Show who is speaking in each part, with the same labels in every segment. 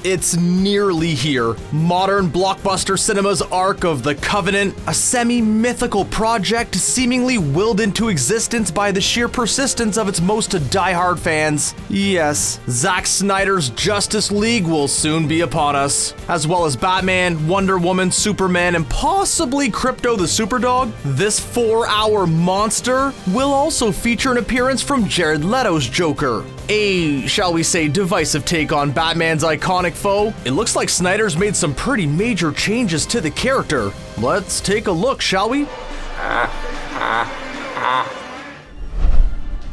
Speaker 1: It's nearly here. Modern blockbuster cinema's arc of The Covenant, a semi-mythical project seemingly willed into existence by the sheer persistence of its most diehard fans. Yes, Zack Snyder's Justice League will soon be upon us, as well as Batman, Wonder Woman, Superman, and possibly Crypto the Superdog. This 4-hour monster will also feature an appearance from Jared Leto's Joker. A, shall we say, divisive take on Batman's iconic foe. It looks like Snyder's made some pretty major changes to the character. Let's take a look, shall we?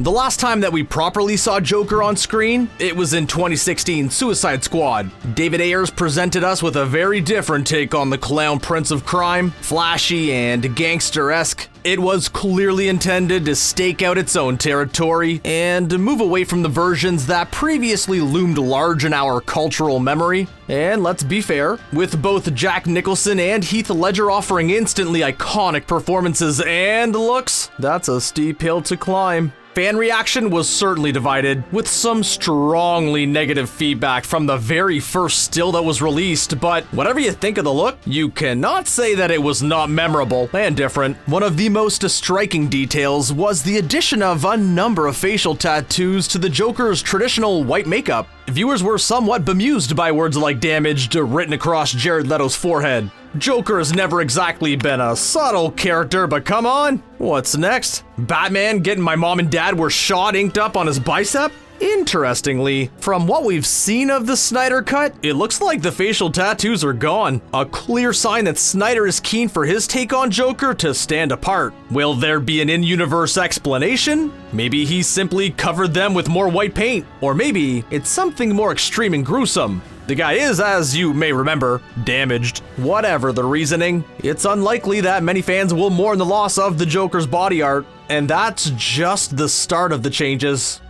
Speaker 1: The last time that we properly saw Joker on screen, it was in 2016 Suicide Squad. David Ayers presented us with a very different take on the clown prince of crime, flashy and gangster-esque. It was clearly intended to stake out its own territory and move away from the versions that previously loomed large in our cultural memory. And let's be fair, with both Jack Nicholson and Heath Ledger offering instantly iconic performances and looks, that's a steep hill to climb. Fan reaction was certainly divided, with some strongly negative feedback from the very first still that was released, but whatever you think of the look, you cannot say that it was not memorable and different. One of the most striking details was the addition of a number of facial tattoos to the Joker's traditional white makeup. Viewers were somewhat bemused by words like damaged written across Jared Leto's forehead. Joker has never exactly been a subtle character, but come on, what's next? Batman getting my mom and dad were shot inked up on his bicep? Interestingly, from what we've seen of the Snyder Cut, it looks like the facial tattoos are gone. A clear sign that Snyder is keen for his take on Joker to stand apart. Will there be an in-universe explanation? Maybe he simply covered them with more white paint. Or maybe it's something more extreme and gruesome. The guy is, as you may remember, damaged. Whatever the reasoning, it's unlikely that many fans will mourn the loss of the Joker's body art, and that's just the start of the changes.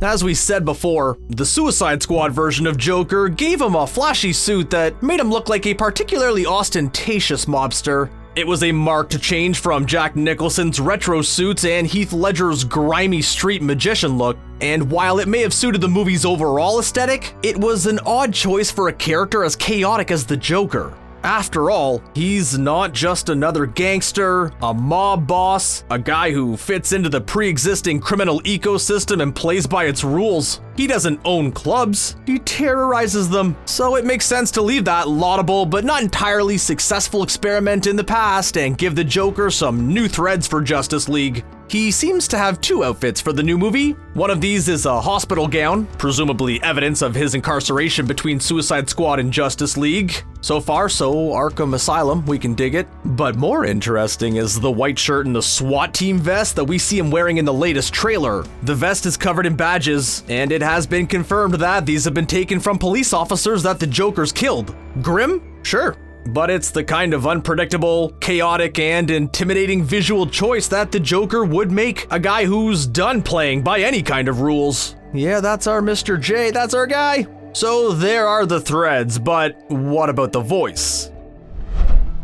Speaker 1: As we said before, the Suicide Squad version of Joker gave him a flashy suit that made him look like a particularly ostentatious mobster. It was a marked change from Jack Nicholson's retro suits and Heath Ledger's grimy street magician look. And while it may have suited the movie's overall aesthetic, it was an odd choice for a character as chaotic as the Joker. After all, he's not just another gangster, a mob boss, a guy who fits into the pre-existing criminal ecosystem and plays by its rules. He doesn't own clubs, he terrorizes them. So it makes sense to leave that laudable but not entirely successful experiment in the past and give the Joker some new threads for Justice League. He seems to have two outfits for the new movie. One of these is a hospital gown, presumably evidence of his incarceration between Suicide Squad and Justice League. So far, so Arkham Asylum, we can dig it. But more interesting is the white shirt and the SWAT team vest that we see him wearing in the latest trailer. The vest is covered in badges, and it has been confirmed that these have been taken from police officers that the Joker's killed. Grim? Sure. But it's the kind of unpredictable, chaotic, and intimidating visual choice that the Joker would make a guy who's done playing by any kind of rules. Yeah, that's our Mr. J, that's our guy. So there are the threads, but what about the voice?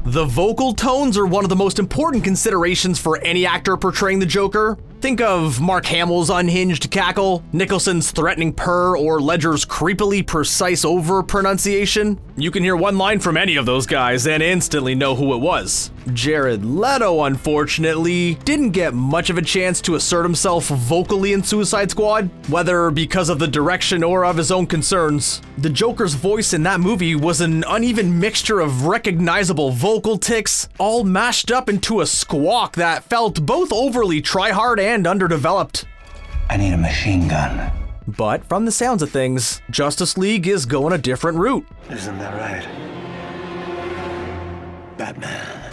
Speaker 1: The vocal tones are one of the most important considerations for any actor portraying the Joker. Think of Mark Hamill's unhinged cackle, Nicholson's threatening purr, or Ledger's creepily precise over-pronunciation. You can hear one line from any of those guys and instantly know who it was. Jared Leto, unfortunately, didn't get much of a chance to assert himself vocally in Suicide Squad, whether because of the direction or of his own concerns. The Joker's voice in that movie was an uneven mixture of recognizable vocal tics, all mashed up into a squawk that felt both overly try-hard and underdeveloped.
Speaker 2: I need a machine gun.
Speaker 1: But from the sounds of things, Justice League is going a different route.
Speaker 2: Isn't that right? Batman.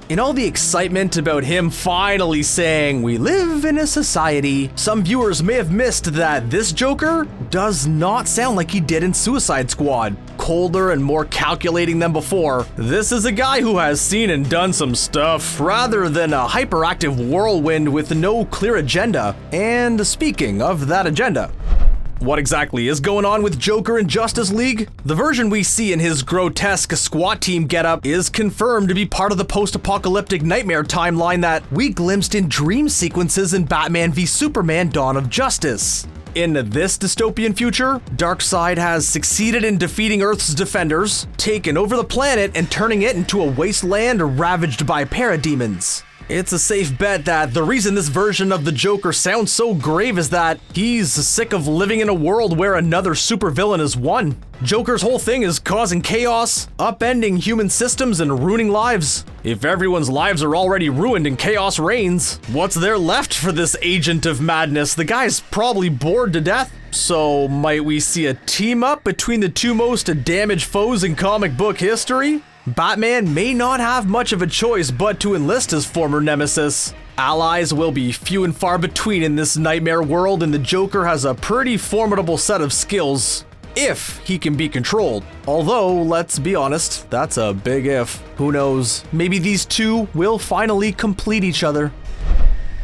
Speaker 1: In all the excitement about him finally saying, "We live in a society," some viewers may have missed that this Joker does not sound like he did in Suicide Squad. Colder and more calculating than before. This is a guy who has seen and done some stuff, rather than a hyperactive whirlwind with no clear agenda. And speaking of that agenda, what exactly is going on with Joker in Justice League? The version we see in his grotesque SWAT team getup is confirmed to be part of the post-apocalyptic nightmare timeline that we glimpsed in dream sequences in Batman v Superman: Dawn of Justice. In this dystopian future, Darkseid has succeeded in defeating Earth's defenders, taken over the planet, and turning it into a wasteland ravaged by parademons. It's a safe bet that the reason this version of the Joker sounds so grave is that he's sick of living in a world where another supervillain has won. Joker's whole thing is causing chaos, upending human systems, and ruining lives. If everyone's lives are already ruined and chaos reigns, what's there left for this agent of madness? The guy's probably bored to death. So might we see a team up between the two most damaged foes in comic book history? Batman may not have much of a choice but to enlist his former nemesis. Allies will be few and far between in this nightmare world, and the Joker has a pretty formidable set of skills, if he can be controlled. Although, let's be honest, that's a big if. Who knows? Maybe these two will finally complete each other.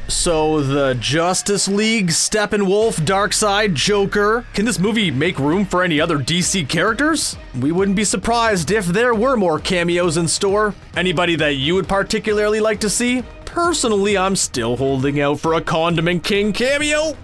Speaker 1: So the Justice League, Steppenwolf, Darkseid, Joker. Can this movie make room for any other DC characters? We wouldn't be surprised if there were more cameos in store. Anybody that you would particularly like to see? Personally, I'm still holding out for a Condiment King cameo.